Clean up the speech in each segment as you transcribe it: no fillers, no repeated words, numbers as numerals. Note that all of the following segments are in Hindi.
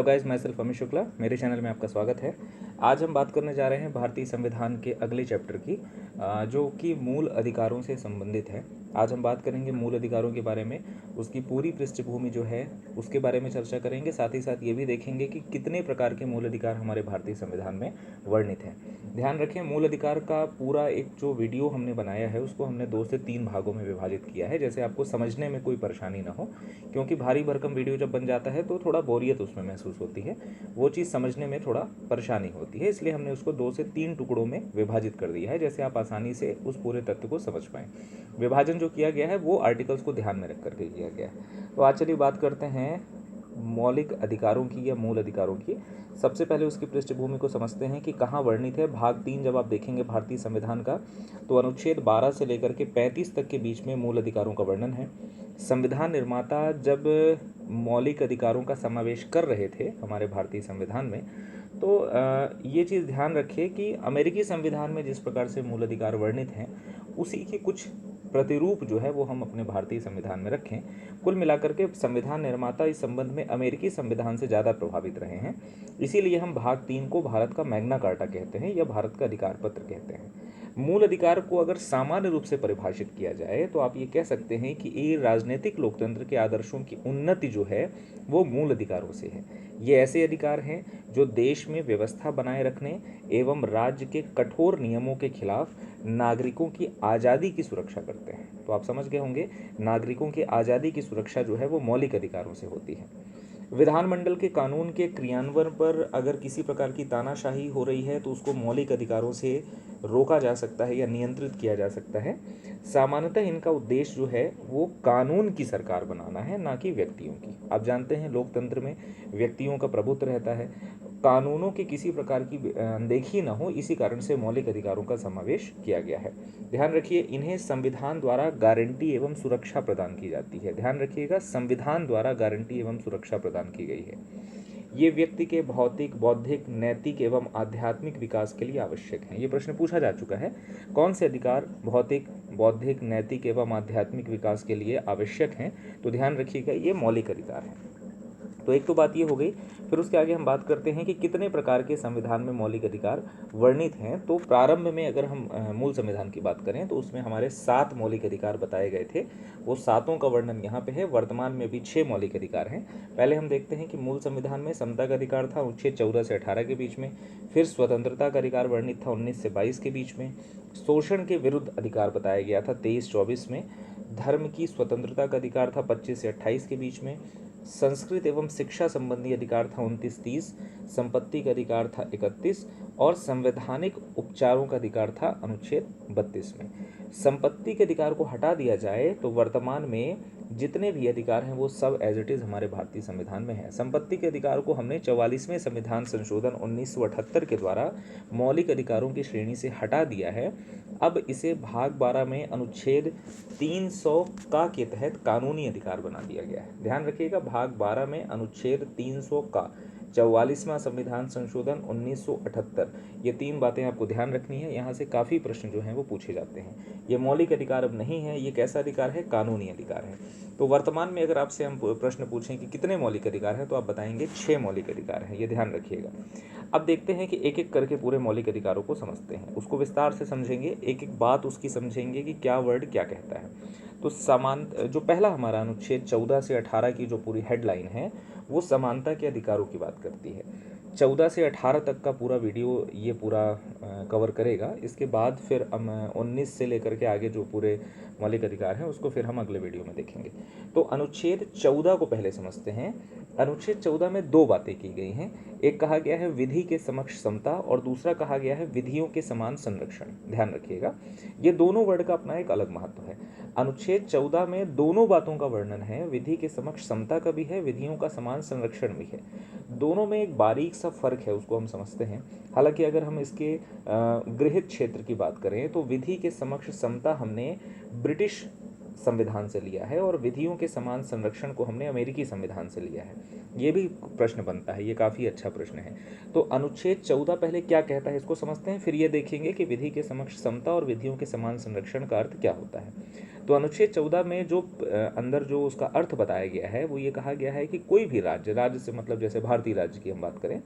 हेलो गाइस, मैं सिर्फ अमित शुक्ला, मेरे चैनल में आपका स्वागत है। आज हम बात करने जा रहे हैं भारतीय संविधान के अगले चैप्टर की, जो कि मूल अधिकारों से संबंधित है। आज हम बात करेंगे मूल अधिकारों के बारे में, उसकी पूरी पृष्ठभूमि जो है उसके बारे में चर्चा करेंगे। साथ ही साथ ये भी देखेंगे कि कितने प्रकार के मूल अधिकार हमारे भारतीय संविधान में वर्णित हैं। ध्यान रखें, मूल अधिकार का पूरा एक जो वीडियो हमने बनाया है उसको हमने 2 से 3 भागों में विभाजित किया है, जैसे आपको समझने में कोई परेशानी ना हो, क्योंकि भारी भरकम वीडियो जब बन जाता है तो थोड़ा बोरियत उसमें महसूस होती है, वो चीज़ समझने में थोड़ा परेशानी होती है। इसलिए हमने उसको 2 से 3 टुकड़ों में विभाजित कर दिया है, जैसे आप आसानी से उस पूरे तथ्य को समझ पाएँ। विभाजन जो किया गया है वो आर्टिकल्स को ध्यान में रख करके किया गया है। तो आज चलिए बात करते हैं मौलिक अधिकारों की या मूल अधिकारों की। सबसे पहले उसकी पृष्ठभूमि को समझते हैं कि कहाँ वर्णित है। भाग 3 जब आप देखेंगे भारतीय संविधान का, तो अनुच्छेद 12 से लेकर के 35 तक के बीच में मूल अधिकारों का वर्णन है। संविधान निर्माता जब मौलिक अधिकारों का समावेश कर रहे थे हमारे भारतीय संविधान में, तो ये चीज़ ध्यान रखिए कि अमेरिकी संविधान में जिस प्रकार से मूल अधिकार वर्णित हैं, उसी के कुछ प्रतिरूप जो है वो हम अपने भारतीय संविधान में रखें। कुल मिलाकर के संविधान निर्माता इस संबंध में अमेरिकी संविधान से ज़्यादा प्रभावित रहे हैं। इसीलिए हम भाग 3 को भारत का मैग्ना कार्टा कहते हैं या भारत का अधिकार पत्र कहते हैं। मूल अधिकार को अगर सामान्य रूप से परिभाषित किया जाए तो आप ये कह सकते हैं कि ये राजनीतिक लोकतंत्र के आदर्शों की उन्नति जो है वो मूल अधिकारों से है। ये ऐसे अधिकार हैं जो देश में व्यवस्था बनाए रखने एवं राज्य के कठोर नियमों के खिलाफ नागरिकों की आज़ादी की सुरक्षा करते हैं। तो आप समझ गए होंगे, नागरिकों की आज़ादी की सुरक्षा जो है वो मौलिक अधिकारों से होती है। विधानमंडल के कानून के क्रियान्वयन पर अगर किसी प्रकार की तानाशाही हो रही है तो उसको मौलिक अधिकारों से रोका जा सकता है या नियंत्रित किया जा सकता है। सामान्यतः इनका उद्देश्य जो है वो कानून की सरकार बनाना है, ना कि व्यक्तियों की। आप जानते हैं लोकतंत्र में व्यक्तियों का प्रभुत्व रहता है, कानूनों की किसी प्रकार की अनदेखी न हो, इसी कारण से मौलिक अधिकारों का समावेश किया गया है। ध्यान रखिए, इन्हें संविधान द्वारा गारंटी एवं सुरक्षा प्रदान की जाती है। ध्यान रखिएगा, संविधान द्वारा गारंटी एवं सुरक्षा प्रदान की गई है। ये व्यक्ति के भौतिक, बौद्धिक, नैतिक एवं आध्यात्मिक विकास के लिए आवश्यक हैं। ये प्रश्न पूछा जा चुका है, कौन से अधिकार भौतिक, बौद्धिक, नैतिक एवं आध्यात्मिक विकास के लिए आवश्यक हैं। तो ध्यान रखिएगा, ये मौलिक अधिकार हैं। तो एक तो बात ये हो गई। फिर उसके आगे हम बात करते हैं कि कितने प्रकार के संविधान में मौलिक अधिकार वर्णित हैं। तो प्रारंभ में अगर हम मूल संविधान की बात करें तो उसमें हमारे 7 मौलिक अधिकार बताए गए थे। वो सातों का वर्णन यहाँ पे है। वर्तमान में भी 6 मौलिक अधिकार हैं। पहले हम देखते हैं कि मूल संविधान में समता का अधिकार था अनुच्छेद 14 से 18 के बीच में। फिर स्वतंत्रता का अधिकार वर्णित था 19 से 22 के बीच में। शोषण के विरुद्ध अधिकार बताया गया था 23-24 में। धर्म की स्वतंत्रता का अधिकार था 25 से 28 के बीच में। संस्कृत एवं शिक्षा संबंधी अधिकार था 29-30। संपत्ति का अधिकार था 31 और संवैधानिक उपचारों का अधिकार था अनुच्छेद 32 में। संपत्ति के अधिकार को हटा दिया जाए तो वर्तमान में जितने भी अधिकार हैं वो सब एज इट इज़ हमारे भारतीय संविधान में है। संपत्ति के अधिकार को हमने 44वें संविधान संशोधन 1978 के द्वारा मौलिक अधिकारों की श्रेणी से हटा दिया है। अब इसे भाग 12 में अनुच्छेद 300 का के तहत कानूनी अधिकार बना दिया गया है। ध्यान रखिएगा, भाग 12 में अनुच्छेद 300 का 44वां संविधान संशोधन 1978, ये 3 बातें आपको ध्यान रखनी है। यहाँ से काफ़ी प्रश्न जो हैं वो पूछे जाते हैं। ये मौलिक अधिकार अब नहीं है, ये कैसा अधिकार है? कानूनी अधिकार है। तो वर्तमान में अगर आपसे हम प्रश्न पूछें कि कितने मौलिक अधिकार हैं, तो आप बताएंगे 6 मौलिक अधिकार हैं। ये ध्यान रखिएगा। अब देखते हैं कि एक एक करके पूरे मौलिक अधिकारों को समझते हैं, उसको विस्तार से समझेंगे, एक एक बात उसकी समझेंगे कि क्या वर्ड क्या कहता है। तो समान जो पहला हमारा अनुच्छेद 14 से 18 की जो पूरी हेडलाइन है वो समानता के अधिकारों की बात करती है। 14 से 18 तक का पूरा वीडियो ये पूरा कवर करेगा। इसके बाद फिर हम 19 से लेकर के आगे जो पूरे मौलिक अधिकार हैं उसको फिर हम अगले वीडियो में देखेंगे। तो अनुच्छेद 14 को पहले समझते हैं। अनुच्छेद 14 में 2 बातें की गई हैं। एक कहा गया है विधि के समक्ष समता और दूसरा कहा गया है विधियों के समान संरक्षण। ध्यान रखिएगा, ये दोनों वर्ड का अपना एक अलग महत्व है। अनुच्छेद 14 में दोनों बातों का वर्णन है, विधि के समक्ष समता का भी है, विधियों का समान संरक्षण भी है। दोनों में एक बारीक सा फर्क है, उसको हम समझते हैं। हालांकि अगर हम इसके गृहीत क्षेत्र की बात करें तो विधि के समक्ष समता हमने ब्रिटिश संविधान से लिया है और विधियों के समान संरक्षण को हमने अमेरिकी संविधान से लिया है? ये भी प्रश्न बनता है, ये काफ़ी अच्छा प्रश्न है। तो अनुच्छेद 14 पहले क्या कहता है इसको समझते हैं, फिर ये देखेंगे कि विधि के समक्ष समता और विधियों के समान संरक्षण का अर्थ क्या होता है। तो अनुच्छेद 14 में जो अंदर जो उसका अर्थ बताया गया है वो ये कहा गया है कि कोई भी राज्य, राज्य से मतलब जैसे भारतीय राज्य की हम बात करें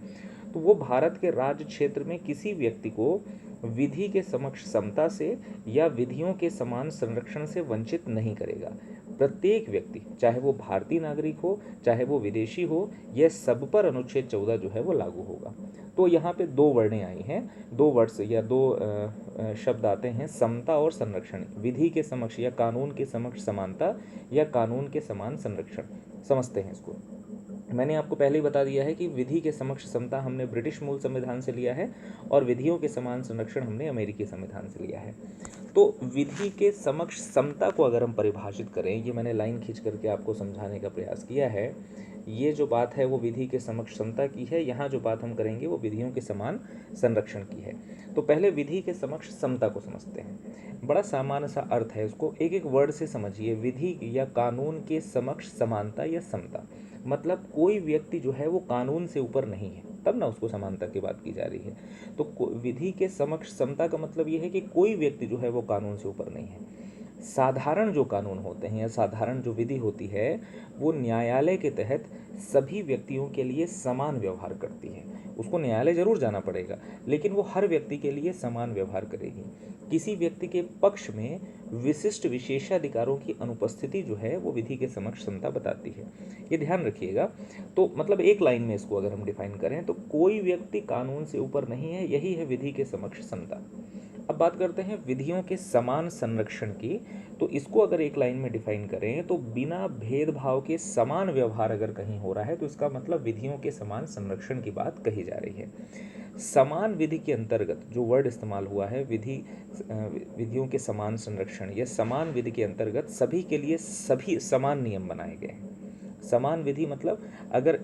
तो वो भारत के राज्य क्षेत्र में किसी व्यक्ति को विधि के समक्ष समता से या विधियों के समान संरक्षण से वंचित नहीं करेगा। प्रत्येक व्यक्ति, चाहे वो भारतीय नागरिक हो चाहे वो विदेशी हो, यह सब पर अनुच्छेद 14 जो है वो लागू होगा। तो यहाँ पे दो वर्डें आई हैं, दो वर्ड्स या दो शब्द आते हैं, समता और संरक्षण। विधि के समक्ष या कानून के समक्ष समानता या कानून के समान संरक्षण, समझते हैं इसको। मैंने आपको पहले ही बता दिया है कि विधि के समक्ष समता हमने ब्रिटिश मूल संविधान से लिया है और विधियों के समान संरक्षण हमने अमेरिकी संविधान से लिया है। तो विधि के समक्ष समता को अगर हम परिभाषित करें, ये मैंने लाइन खींच करके आपको समझाने का प्रयास किया है, ये जो बात है वो विधि के समक्ष समता की है, यहाँ जो बात हम करेंगे वो विधियों के समान संरक्षण की है। तो पहले विधि के समक्ष समता को समझते हैं। बड़ा सामान्य सा अर्थ है, उसको एक एक वर्ड से समझिए। विधि या कानून के समक्ष समानता या समता, मतलब कोई व्यक्ति जो है वो कानून से ऊपर नहीं है, तब ना उसको समानता की बात की जा रही है। तो विधि के समक्ष समता का मतलब ये है कि कोई व्यक्ति जो है वो कानून से ऊपर नहीं है। साधारण जो कानून होते हैं या साधारण जो विधि होती है वो न्यायालय के तहत सभी व्यक्तियों के लिए समान व्यवहार करती है। उसको न्यायालय जरूर जाना पड़ेगा लेकिन वो हर व्यक्ति के लिए समान व्यवहार करेगी। किसी व्यक्ति के पक्ष में विशिष्ट विशेषाधिकारों की अनुपस्थिति जो है वो विधि के समक्ष समता बताती है, ये ध्यान रखिएगा। तो मतलब एक लाइन में इसको अगर हम डिफाइन करें तो कोई व्यक्ति कानून से ऊपर नहीं है, यही है विधि के समक्ष समता। अब बात करते हैं विधियों के समान संरक्षण की। तो इसको अगर एक लाइन में डिफाइन करें तो बिना भेदभाव के समान व्यवहार अगर कहीं हो रहा है तो इसका मतलब विधियों के समान संरक्षण की बात कही जा रही है। समान विधि के अंतर्गत जो वर्ड इस्तेमाल हुआ है, विधियों के समान संरक्षण या समान विधि के अंतर्गत सभी के लिए सभी समान नियम बनाए गए हैं। समान विधि मतलब अगर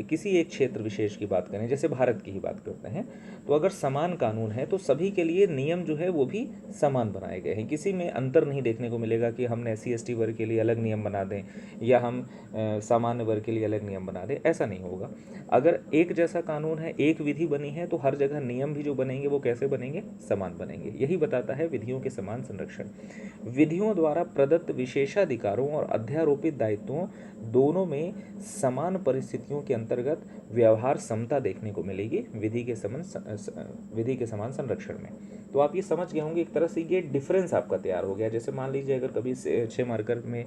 किसी एक क्षेत्र विशेष की बात करें, जैसे भारत की ही बात करते हैं, तो अगर समान कानून है तो सभी के लिए नियम जो है वो भी समान बनाए गए हैं। किसी में अंतर नहीं देखने को मिलेगा कि हमने SC ST वर्ग के लिए अलग नियम बना दें या हम सामान्य वर्ग के लिए अलग नियम बना दें, ऐसा नहीं होगा। अगर एक जैसा कानून है, एक विधि बनी है, तो हर जगह नियम भी जो बनेंगे वो कैसे बनेंगे, समान बनेंगे। यही बताता है विधियों के समान संरक्षण। विधियों द्वारा प्रदत्त विशेषाधिकारों और अध्यारोपित दायित्वों दोनों में समान परिस्थितियों के अंतर्गत व्यवहार समता देखने को मिलेगी विधि के समान संरक्षण में। तो आप ये समझ गए होंगे, एक तरह से ये डिफरेंस आपका तैयार हो गया। जैसे मान लीजिए अगर कभी 6 मार्कर में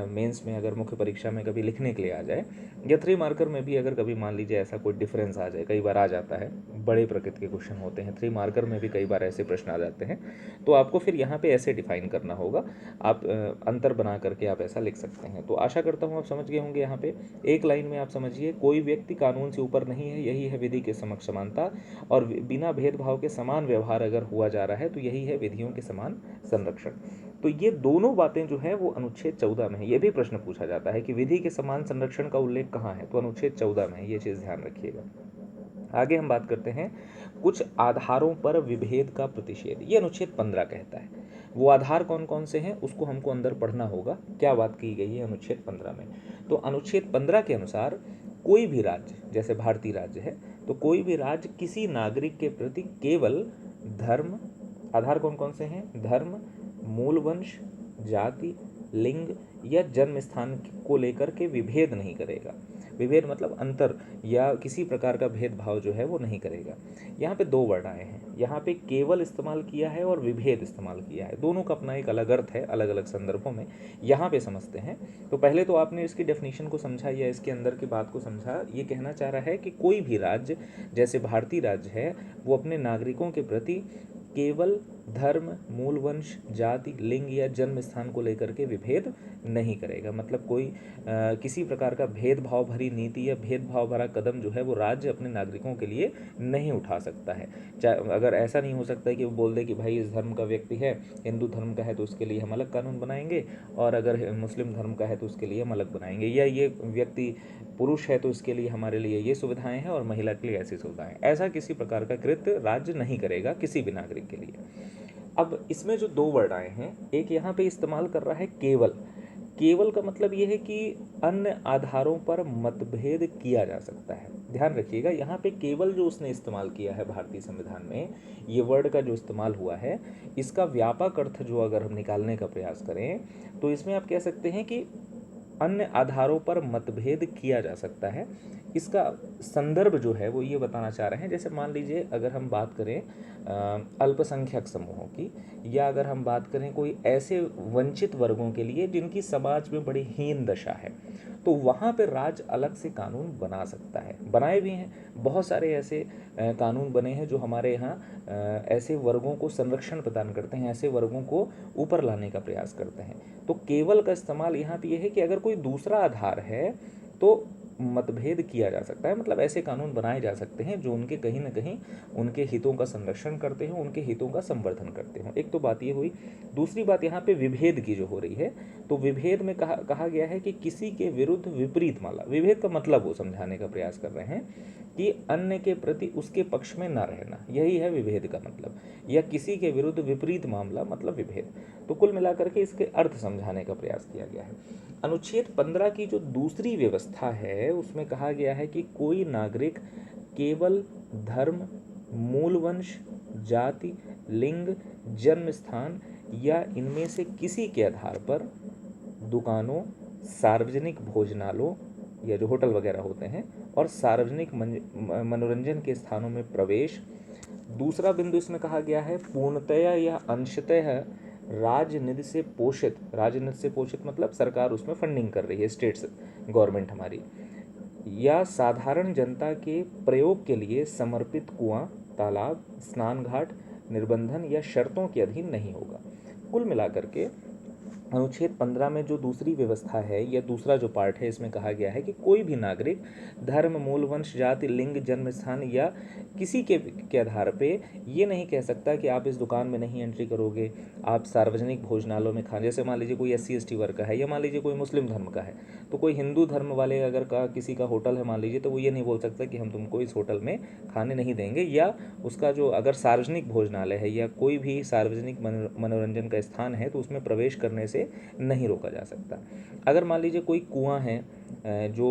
मेंस में अगर मुख्य परीक्षा में कभी लिखने के लिए आ जाए या 3 मार्कर में भी अगर कभी मान लीजिए ऐसा कोई डिफरेंस आ जाए, कई बार आ जाता है, बड़े प्रकृति के क्वेश्चन होते हैं, 3 मार्कर में भी कई बार ऐसे प्रश्न आ जाते हैं, तो आपको फिर यहाँ पे ऐसे डिफाइन करना होगा। आप अंतर बना करके आप ऐसा लिख सकते हैं। तो आशा करता हूँ आप समझ गए होंगे। यहाँ पे एक लाइन में आप समझिए, कोई व्यक्ति कानून से ऊपर नहीं है, यही है विधि के समक्ष समानता, और बिना भेदभाव के समान व्यवहार अगर हुआ जा रहा है तो यही है विधियों के समान संरक्षण। तो ये दोनों बातें जो है वो अनुच्छेद 14 में है। ये भी प्रश्न पूछा जाता है कि विधि के समान संरक्षण का उल्लेख कहाँ है, तो अनुच्छेद 14 में है। ये चीज़ ध्यान रखिएगा। आगे हम बात करते हैं कुछ आधारों पर विभेद का प्रतिषेध। ये अनुच्छेद 15 कहता है। वो आधार कौन कौन से हैं उसको हमको अंदर पढ़ना होगा, क्या बात की गई है अनुच्छेद 15 में। तो अनुच्छेद 15 के अनुसार कोई भी राज्य, जैसे भारतीय राज्य है, तो कोई भी राज्य किसी नागरिक के प्रति केवल धर्म, आधार कौन कौन से हैं, धर्म, मूल वंश, जाति, लिंग या जन्म स्थान को लेकर के विभेद नहीं करेगा। विभेद मतलब अंतर या किसी प्रकार का भेदभाव जो है वो नहीं करेगा। यहाँ पे दो वर्ड आए हैं, यहाँ पे केवल इस्तेमाल किया है और विभेद इस्तेमाल किया है। दोनों का अपना एक अलग अर्थ है अलग अलग संदर्भों में। यहाँ पे समझते हैं। तो पहले तो आपने इसकी डेफिनेशन को समझा या इसके अंदर की बात को समझा। ये कहना चाह रहा है कि कोई भी राज्य, जैसे भारतीय राज्य है, वो अपने नागरिकों के प्रति केवल धर्म, मूल वंश, जाति, लिंग या जन्म स्थान को लेकर के विभेद नहीं करेगा। मतलब कोई किसी प्रकार का भेदभाव भरी नीति या भेदभाव भरा कदम जो है वो राज्य अपने नागरिकों के लिए नहीं उठा सकता है। चाहे अगर ऐसा नहीं हो सकता है कि वो बोल दे कि भाई इस धर्म का व्यक्ति है, हिंदू धर्म का है तो उसके लिए हम अलग कानून बनाएंगे, और अगर मुस्लिम धर्म का है तो उसके लिए हम अलग बनाएंगे, या ये व्यक्ति पुरुष है तो इसके लिए हमारे लिए ये सुविधाएं हैं और महिला के लिए ऐसी सुविधाएं। ऐसा किसी प्रकार का कृत्य राज्य नहीं करेगा किसी भी नागरिक के लिए। अब इसमें जो दो वर्ड आए हैं, एक यहाँ पे इस्तेमाल कर रहा है केवल। केवल का मतलब ये है कि अन्य आधारों पर मतभेद किया जा सकता है। ध्यान रखिएगा, यहाँ पे केवल जो उसने इस्तेमाल किया है भारतीय संविधान में, ये वर्ड का जो इस्तेमाल हुआ है, इसका व्यापक अर्थ जो अगर हम निकालने का प्रयास करें तो इसमें आप कह सकते हैं कि अन्य आधारों पर मतभेद किया जा सकता है। इसका संदर्भ जो है वो ये बताना चाह रहे हैं, जैसे मान लीजिए अगर हम बात करें अल्पसंख्यक समूहों की, या अगर हम बात करें कोई ऐसे वंचित वर्गों के लिए जिनकी समाज में बड़ी हीन दशा है, तो वहाँ पे राज्य अलग से कानून बना सकता है। बनाए भी हैं, बहुत सारे ऐसे कानून बने हैं जो हमारे यहाँ ऐसे वर्गों को संरक्षण प्रदान करते हैं, ऐसे वर्गों को ऊपर लाने का प्रयास करते हैं। तो केवल का इस्तेमाल यहाँ पे ये है कि अगर कोई दूसरा आधार है तो मतभेद किया जा सकता है, मतलब ऐसे कानून बनाए जा सकते हैं जो उनके कहीं ना कहीं उनके हितों का संरक्षण करते हों, उनके हितों का संवर्धन करते हों। एक तो बात ये हुई। दूसरी बात यहाँ पे विभेद की जो हो रही है, तो विभेद में कहा गया है कि किसी के विरुद्ध विपरीत मामला। विभेद का मतलब वो समझाने का प्रयास कर रहे हैं कि अन्य के प्रति उसके पक्ष में न रहना, यही है विभेद का मतलब, या किसी के विरुद्ध विपरीत मामला मतलब विभेद। तो कुल मिलाकर के इसके अर्थ समझाने का प्रयास किया गया है। अनुच्छेद 15 की जो दूसरी व्यवस्था है उसमें कहा गया है कि कोई नागरिक केवल धर्म, मूल वंश, जाति, लिंग, जन्म स्थान या इनमें से किसी के आधार पर दुकानों, सार्वजनिक भोजनालयों या जो होटल वगैरह होते हैं और सार्वजनिक मनोरंजन के स्थानों में प्रवेश। दूसरा बिंदु इसमें कहा गया है पूर्णतया या अंशतः राजनिधि से पोषित मतलब सरकार उसमें फंडिंग कर रही है, स्टेट्स गवर्नमेंट हमारी, या साधारण जनता के प्रयोग के लिए समर्पित कुआं, तालाब, स्नान घाट निर्बंधन या शर्तों के अधीन नहीं होगा। कुल मिलाकर के अनुच्छेद 15 में जो दूसरी व्यवस्था है या दूसरा जो पार्ट है, इसमें कहा गया है कि कोई भी नागरिक धर्म, मूल वंश, जाति, लिंग, जन्म स्थान या किसी के आधार पे ये नहीं कह सकता कि आप इस दुकान में नहीं एंट्री करोगे, आप सार्वजनिक भोजनालयों में खाएं। जैसे मान लीजिए कोई SC ST वर्ग का है, या मान लीजिए कोई मुस्लिम धर्म का है, तो कोई हिंदू धर्म वाले अगर किसी का होटल है मान लीजिए, तो वो ये नहीं बोल सकता कि हम तुमको इस होटल में खाने नहीं देंगे, या उसका जो अगर सार्वजनिक भोजनालय है या कोई भी सार्वजनिक मनोरंजन का स्थान है तो उसमें प्रवेश करने से नहीं रोका जा सकता। अगर मान लीजिए कोई कुआं है जो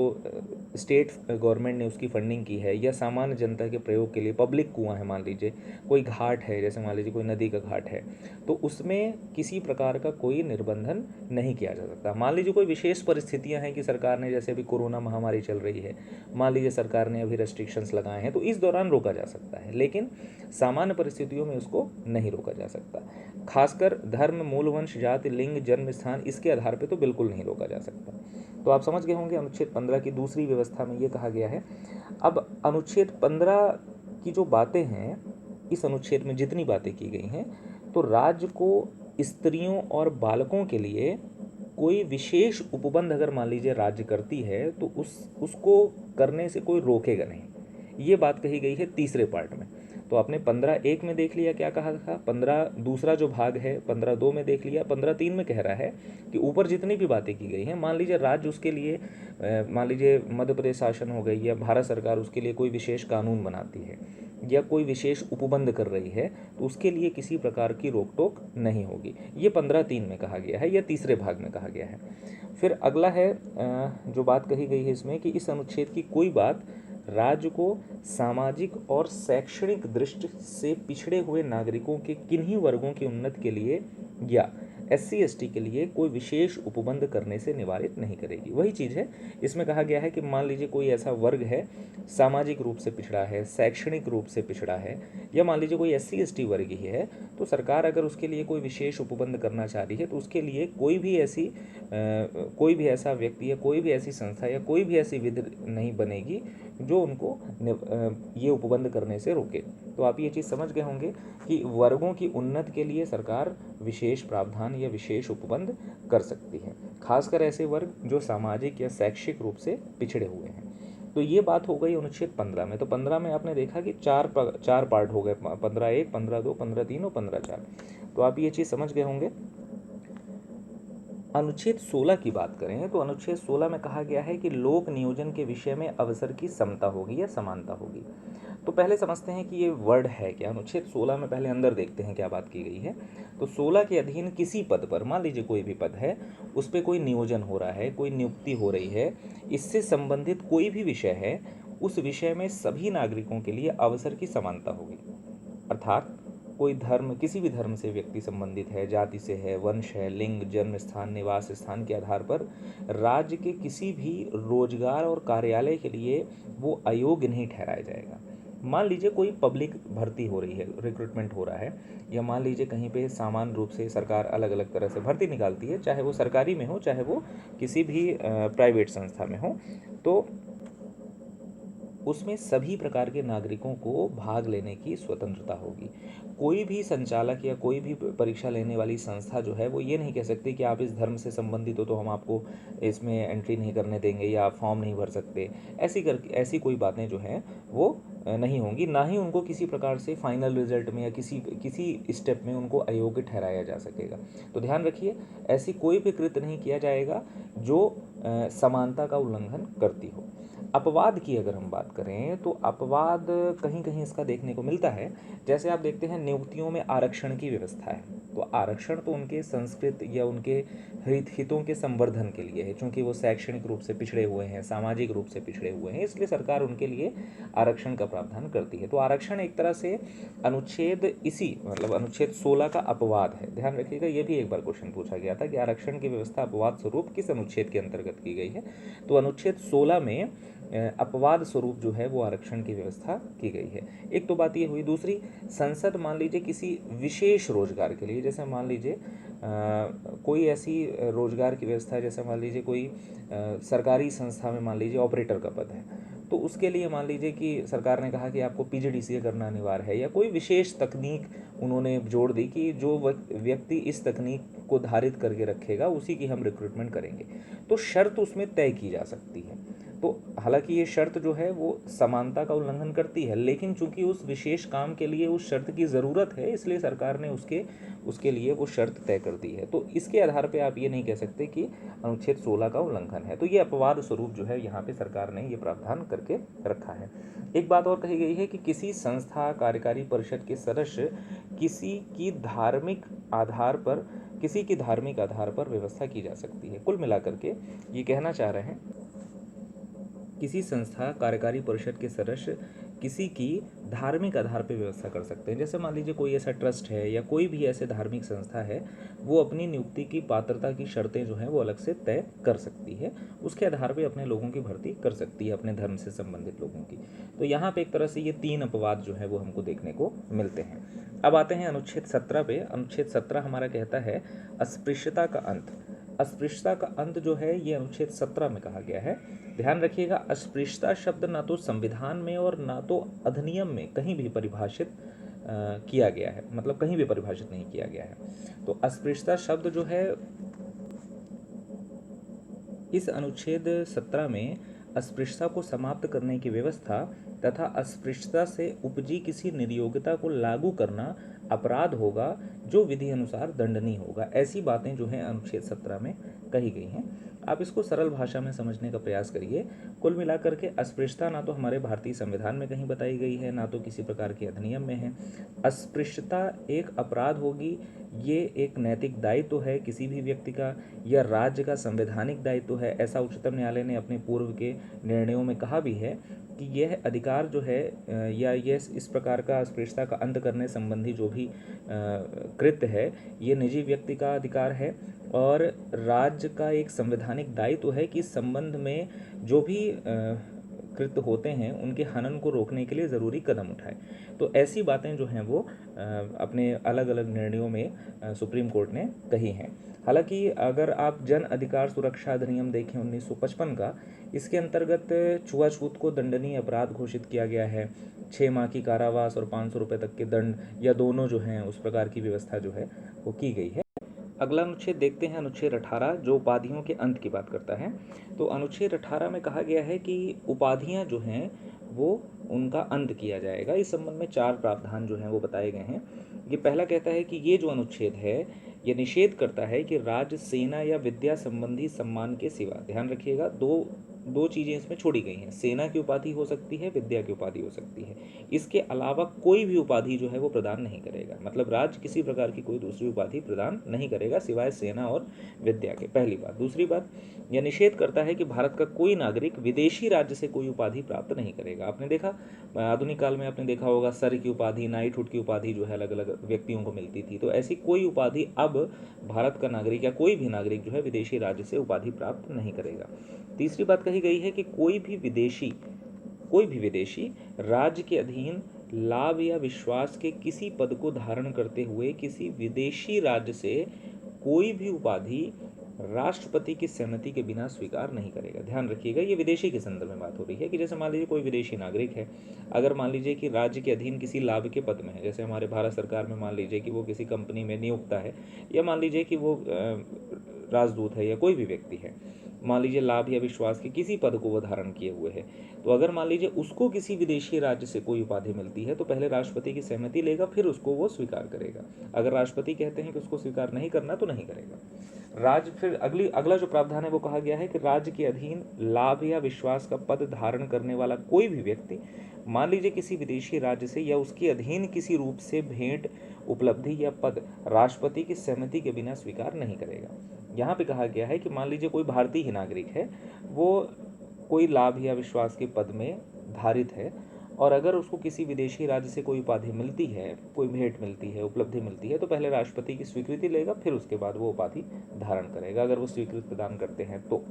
स्टेट गवर्नमेंट ने उसकी फंडिंग की है, या सामान्य जनता के प्रयोग के लिए पब्लिक कुआं है, मान लीजिए कोई घाट है, जैसे मान लीजिए कोई नदी का घाट है, तो उसमें किसी प्रकार का कोई निर्बंधन नहीं किया जा सकता। मान लीजिए कोई विशेष परिस्थितियां हैं कि सरकार ने, जैसे अभी कोरोना महामारी चल रही है, मान लीजिए सरकार ने अभी रेस्ट्रिक्शंस लगाए हैं, तो इस दौरान रोका जा सकता है, लेकिन सामान्य परिस्थितियों में उसको नहीं रोका जा सकता। खासकर धर्म, मूल वंश, जाति, लिंग, जन्म स्थान, इसके आधार पर तो बिल्कुल नहीं रोका जा सकता। तो आप समझ गए होंगे अनुच्छेद 15 की दूसरी व्यवस्था में ये कहा गया है। अब अनुच्छेद 15 की जो बातें हैं, इस अनुच्छेद में जितनी बातें की गई हैं, तो राज्य को स्त्रियों और बालकों के लिए कोई विशेष उपबंध अगर मान लीजिए राज्य करती है तो उसको करने से कोई रोकेगा नहीं, ये बात कही गई है तीसरे पार्ट में। तो आपने 15(1) में देख लिया क्या कहा था, 15 दूसरा जो भाग है 15(2) में देख लिया, 15(3) में कह रहा है कि ऊपर जितनी भी बातें की गई हैं, मान लीजिए राज्य उसके लिए मान लीजिए मध्य प्रदेश शासन हो गई या भारत सरकार उसके लिए कोई विशेष कानून बनाती है या कोई विशेष उपबंध कर रही है, तो उसके लिए किसी प्रकार की रोक टोक नहीं होगी। ये 15(3) में कहा गया है या तीसरे भाग में कहा गया है। फिर अगला है जो बात कही गई है इसमें कि इस अनुच्छेद की कोई बात राज्य को सामाजिक और शैक्षणिक दृष्टि से पिछड़े हुए नागरिकों के किन्हीं वर्गों की उन्नति के लिए या SC ST के लिए कोई विशेष उपबंध करने से निवारित नहीं करेगी। वही चीज़ है, इसमें कहा गया है कि मान लीजिए कोई ऐसा वर्ग है सामाजिक रूप से पिछड़ा है, शैक्षणिक रूप से पिछड़ा है, या मान लीजिए कोई SC ST वर्ग ही है, तो सरकार अगर उसके लिए कोई विशेष उपबंध करना चाह रही है तो उसके लिए कोई भी ऐसा व्यक्ति या कोई भी ऐसी संस्था या कोई भी ऐसी विधि नहीं बनेगी जो उनको ये उपबंध करने से रोके। तो आप ये चीज़ समझ गए होंगे कि वर्गों की उन्नति के लिए सरकार विशेष प्रावधान या विशेष उपबंध कर सकती है, खासकर ऐसे वर्ग जो सामाजिक या शैक्षिक रूप से पिछड़े हुए हैं। तो ये बात हो गई अनुच्छेद 15 में। तो 15 में आपने देखा कि चार पार्ट हो गए, 15(1), 15(2), 15(3) और 15(4). तो आप ये चीज़ समझ गए होंगे। अनुच्छेद 16 की बात करें तो अनुच्छेद 16 में कहा गया है कि लोक नियोजन के विषय में अवसर की समता होगी या समानता होगी। तो पहले समझते हैं कि ये वर्ड है क्या। अनुच्छेद 16 में पहले अंदर देखते हैं क्या बात की गई है। तो 16 के अधीन किसी पद पर, मान लीजिए कोई भी पद है, उस पर कोई नियोजन हो रहा है, कोई नियुक्ति हो रही है, इससे संबंधित कोई भी विषय है, उस विषय में सभी नागरिकों के लिए अवसर की समानता होगी। अर्थात कोई धर्म, किसी भी धर्म से व्यक्ति संबंधित है, जाति से है, वंश है, लिंग, जन्म स्थान, निवास स्थान के आधार पर राज्य के किसी भी रोजगार और कार्यालय के लिए वो अयोग्य नहीं ठहराया जाएगा। मान लीजिए कोई पब्लिक भर्ती हो रही है, रिक्रूटमेंट हो रहा है, या मान लीजिए कहीं पे सामान्य रूप से सरकार अलग अलग तरह से भर्ती निकालती है, चाहे वो सरकारी में हो, चाहे वो किसी भी प्राइवेट संस्था में हो, तो उसमें सभी प्रकार के नागरिकों को भाग लेने की स्वतंत्रता होगी। कोई भी संचालक या कोई भी परीक्षा लेने वाली संस्था जो है वो ये नहीं कह सकती कि आप इस धर्म से संबंधित हो तो हम आपको इसमें एंट्री नहीं करने देंगे या आप फॉर्म नहीं भर सकते। ऐसी कोई बातें जो हैं वो नहीं होंगी। ना ही उनको किसी प्रकार से फाइनल रिजल्ट में या किसी स्टेप में उनको अयोग्य ठहराया जा सकेगा। तो ध्यान रखिए, ऐसी कोई भी कृत्य नहीं किया जाएगा जो समानता का उल्लंघन करती हो। अपवाद की अगर हम बात करें तो अपवाद कहीं कहीं इसका देखने को मिलता है। जैसे आप देखते हैं नियुक्तियों में आरक्षण की व्यवस्था है, तो आरक्षण तो उनके संस्कृत या उनके हितों के संवर्धन के लिए है, क्योंकि वो शैक्षणिक रूप से पिछड़े हुए हैं, सामाजिक रूप से पिछड़े हुए हैं, इसलिए सरकार उनके लिए आरक्षण का प्रावधान करती है। तो आरक्षण एक तरह से अनुच्छेद 16 का अपवाद है। ध्यान रखिएगा, ये भी एक बार क्वेश्चन पूछा गया था कि आरक्षण की व्यवस्था अपवाद स्वरूप किस अनुच्छेद के अंतर्गत की गई है। तो अनुच्छेद 16 में अपवाद स्वरूप जो है वो आरक्षण की व्यवस्था की गई है। एक तो बात ये हुई। दूसरी, संसद मान लीजिए किसी विशेष रोजगार के लिए, जैसे मान लीजिए कोई ऐसी रोजगार की व्यवस्था है, जैसे मान लीजिए कोई सरकारी संस्था में मान लीजिए ऑपरेटर का पद है, तो उसके लिए मान लीजिए कि सरकार ने कहा कि आपको पीजीडीसीए करना अनिवार्य है, या कोई विशेष तकनीक उन्होंने जोड़ दी कि जो व्यक्ति इस तकनीक को धारित करके रखेगा उसी की हम रिक्रूटमेंट करेंगे, तो शर्त उसमें तय की जा सकती है। तो हालांकि ये शर्त जो है वो समानता का उल्लंघन करती है, लेकिन चूंकि उस विशेष काम के लिए उस शर्त की ज़रूरत है, इसलिए सरकार ने उसके लिए वो शर्त तय कर दी है। तो इसके आधार पे आप ये नहीं कह सकते कि अनुच्छेद 16 का उल्लंघन है। तो ये अपवाद स्वरूप जो है यहाँ पे सरकार ने ये प्रावधान करके रखा है। एक बात और कही गई है कि किसी संस्था, कार्यकारी परिषद के सदस्य किसी की धार्मिक आधार पर व्यवस्था की जा सकती है। कुल मिलाकर के ये कहना चाह रहे हैं, किसी संस्था, कार्यकारी परिषद के सदस्य किसी की धार्मिक आधार पर व्यवस्था कर सकते हैं। जैसे मान लीजिए कोई ऐसा ट्रस्ट है या कोई भी ऐसे धार्मिक संस्था है, वो अपनी नियुक्ति की पात्रता की शर्तें जो हैं वो अलग से तय कर सकती है, उसके आधार पे अपने लोगों की भर्ती कर सकती है, अपने धर्म से संबंधित लोगों की। तो यहाँ पे एक तरह से ये 3 अपवाद जो है वो हमको देखने को मिलते हैं। अब आते हैं अनुच्छेद 17 पे। अनुच्छेद 17 हमारा कहता है अस्पृश्यता का अंत। अस्पृश्यता का अंत जो है ये अनुच्छेद 17 में कहा गया है। ध्यान रखिएगा, अस्पृश्यता शब्द ना तो संविधान में और ना तो अधिनियम में कहीं भी परिभाषित किया गया है, मतलब कहीं भी परिभाषित नहीं किया गया है। तो अस्पृश्यता शब्द जो है इस अनुच्छेद 17 में अस्पृश्यता को समाप्त करने की व्यवस्था तथा अस्पृश्यता से उपजी किसी निर्योग्यता को लागू करना अपराध होगा जो विधि अनुसार दंडनीय होगा। ऐसी बातें जो हैं अनुच्छेद 17 में कही गई हैं। आप इसको सरल भाषा में समझने का प्रयास करिए। कुल मिलाकर के अस्पृश्यता ना तो हमारे भारतीय संविधान में कहीं बताई गई है, ना तो किसी प्रकार के अधिनियम में है। अस्पृश्यता एक अपराध होगी, ये एक नैतिक दायित्व है किसी भी व्यक्ति का, या राज्य का संवैधानिक दायित्व है। ऐसा उच्चतम न्यायालय ने अपने पूर्व के निर्णयों में कहा भी है कि यह अधिकार जो है या ये इस प्रकार का अस्पृश्यता का अंत करने संबंधी जो भी कृत्य है, ये निजी व्यक्ति का अधिकार है और राज्य का एक संवैधानिक दायित्व है कि इस संबंध में जो भी कृत्य होते हैं उनके हनन को रोकने के लिए ज़रूरी कदम उठाए। तो ऐसी बातें जो हैं वो अपने अलग अलग निर्णयों में सुप्रीम कोर्ट ने कही हैं। हालांकि अगर आप जन अधिकार सुरक्षा अधिनियम देखें 1955 का, इसके अंतर्गत छुआछूत को दंडनीय अपराध घोषित किया गया है। 6 माह की कारावास और 500 रुपये तक के दंड या दोनों जो हैं उस प्रकार की व्यवस्था जो है वो की गई है। अगला अनुच्छेद देखते हैं, अनुच्छेद 18 जो उपाधियों के अंत की बात करता है। तो अनुच्छेद 18 में कहा गया है कि उपाधियां जो हैं वो उनका अंत किया जाएगा। इस संबंध में 4 प्रावधान जो हैं वो बताए गए हैं। ये पहला कहता है कि ये जो अनुच्छेद है यह निषेध करता है कि राज्य, सेना या विद्या संबंधी सम्मान के सिवा, ध्यान रखिएगा, दो चीज़ें इसमें छोड़ी गई हैं। सेना की उपाधि हो सकती है, विद्या की उपाधि हो सकती है, इसके अलावा कोई भी उपाधि जो है वो प्रदान नहीं करेगा। मतलब राज्य किसी प्रकार की कोई दूसरी उपाधि प्रदान नहीं करेगा सिवाय सेना और विद्या के, पहली बात। दूसरी बात, यह निषेध करता है कि भारत का कोई नागरिक विदेशी राज्य से कोई उपाधि प्राप्त नहीं करेगा। आपने देखा, आधुनिक काल में आपने देखा होगा, सर की उपाधि, नाइटहुड की उपाधि जो है अलग अलग व्यक्तियों को मिलती थी। तो ऐसी कोई उपाधि अब भारत का नागरिक या कोई भी नागरिक जो है विदेशी राज्य से उपाधि प्राप्त नहीं करेगा। तीसरी बात कही गई है कि कोई भी विदेशी राज्य के अधीन लाभ या विश्वास के किसी पद को धारण करते हुए किसी विदेशी राज्य से कोई भी उपाधि राष्ट्रपति की सहमति के बिना स्वीकार नहीं करेगा। ध्यान रखिएगा, ये विदेशी के संदर्भ में बात हो रही है कि जैसे मान लीजिए कोई विदेशी नागरिक है, अगर मान लीजिए कि राज्य के अधीन किसी लाभ के पद में है, जैसे हमारे भारत सरकार में मान लीजिए कि वो किसी कंपनी में नियुक्त है, या मान लीजिए कि वो राजदूत है, या कोई भी व्यक्ति है, मान लीजिए लाभ या विश्वास के किसी पद को वो धारण किए हुए है, तो अगर मान लीजिए उसको किसी विदेशी राज्य से कोई उपाधि मिलती है तो पहले राष्ट्रपति की सहमति लेगा, फिर उसको वो स्वीकार करेगा। अगर राष्ट्रपति कहते हैं कि उसको स्वीकार नहीं करना तो नहीं करेगा। राज्य, फिर अगला जो प्रावधान है वो कहा गया है कि राज्य के अधीन लाभ या विश्वास का पद धारण करने वाला कोई भी व्यक्ति, मान लीजिए किसी विदेशी राज्य से या उसके अधीन किसी रूप से भेंट, उपलब्धि या पद राष्ट्रपति की सहमति के बिना स्वीकार नहीं करेगा। यहाँ पे कहा गया है कि मान लीजिए कोई भारतीय ही नागरिक है, वो कोई लाभ या विश्वास के पद में धारित है, और अगर उसको किसी विदेशी राज्य से कोई उपाधि मिलती है, कोई भेंट मिलती है, उपलब्धि मिलती है, तो पहले राष्ट्रपति की स्वीकृति लेगा, फिर उसके बाद वो उपाधि धारण करेगा, अगर वो स्वीकृति प्रदान करते हैं तो।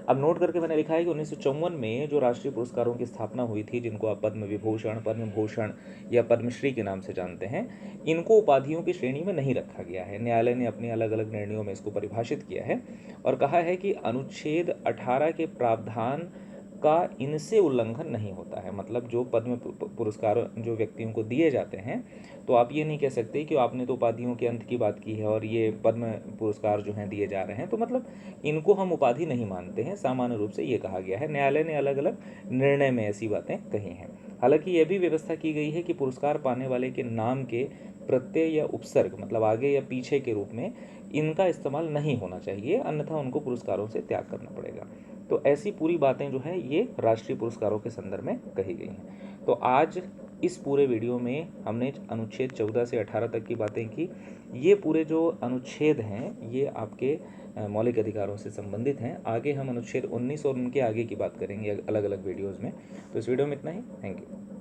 अब नोट करके मैंने लिखा है कि 1954 में जो राष्ट्रीय पुरस्कारों की स्थापना हुई थी, जिनको आप पद्म विभूषण, पद्म भूषण या पद्मश्री के नाम से जानते हैं, इनको उपाधियों की श्रेणी में नहीं रखा गया है। न्यायालय ने अपने अलग अलग निर्णयों में इसको परिभाषित किया है और कहा है कि अनुच्छेद 18 के प्रावधान का इनसे उल्लंघन नहीं होता है। मतलब जो पद्म पुरस्कार जो व्यक्तियों को दिए जाते हैं, तो आप ये नहीं कह सकते कि आपने तो उपाधियों के अंत की बात की है और ये पद्म पुरस्कार जो हैं दिए जा रहे हैं, तो मतलब इनको हम उपाधि नहीं मानते हैं, सामान्य रूप से ये कहा गया है। न्यायालय ने अलग अलग निर्णय में ऐसी बातें कही हैं। हालांकि यह भी व्यवस्था की गई है कि पुरस्कार पाने वाले के नाम के प्रत्यय या उपसर्ग, मतलब आगे या पीछे के रूप में, इनका इस्तेमाल नहीं होना चाहिए, अन्यथा उनको पुरस्कारों से त्याग करना पड़ेगा। तो ऐसी पूरी बातें जो है ये राष्ट्रीय पुरस्कारों के संदर्भ में कही गई हैं। तो आज इस पूरे वीडियो में हमने अनुच्छेद 14 से 18 तक की बातें की। ये पूरे जो अनुच्छेद हैं ये आपके मौलिक अधिकारों से संबंधित हैं। आगे हम अनुच्छेद 19 और उनके आगे की बात करेंगे अलग अलग वीडियोज़ में। तो इस वीडियो में इतना ही। Thank you.